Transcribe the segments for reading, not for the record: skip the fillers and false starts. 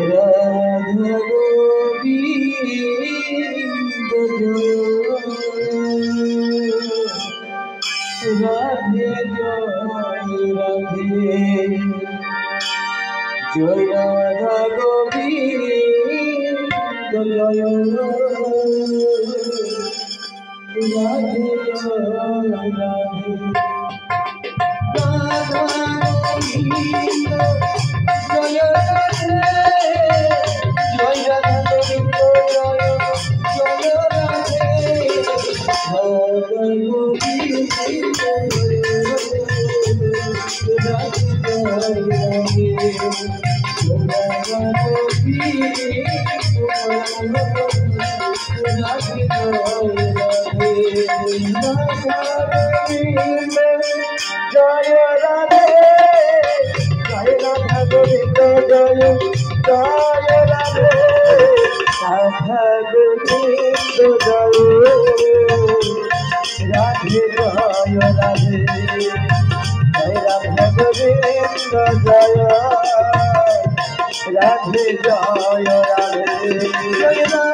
Radha Govinda Radhe Joy Radhe Joy Radha Govinda Joy Radhe Joy Radhe Radha Govinda Joy Radhe Joy Radha Govinda Joy Joy Radhe Radha Govinda Joy Radhe Joy Radha Govinda Joy Joy Radhe Radha Govinda Joy Radhe Joy Radhe Joy Radha Govinda Joy Radhe Joy Radhe Joy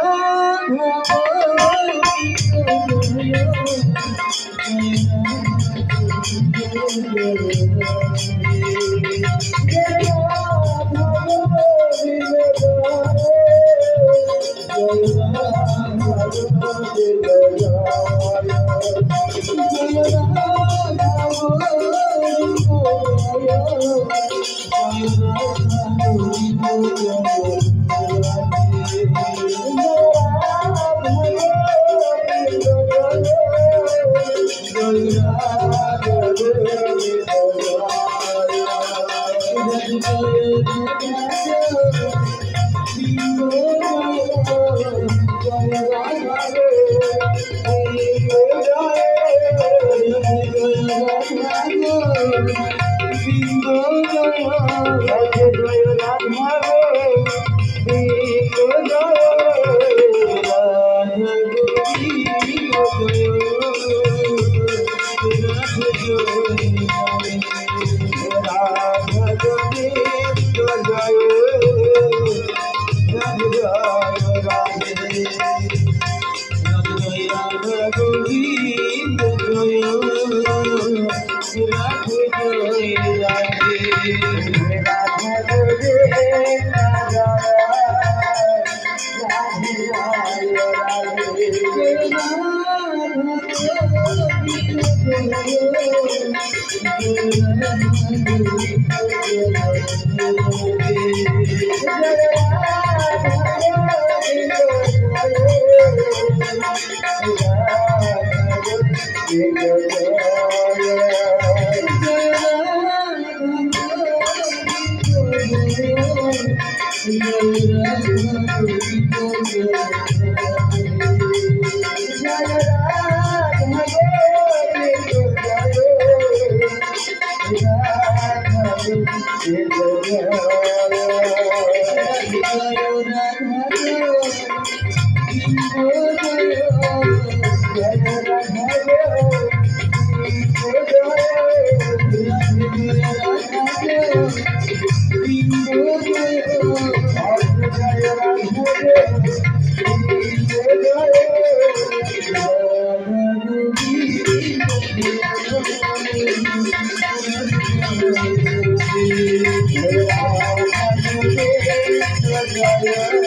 Yeah.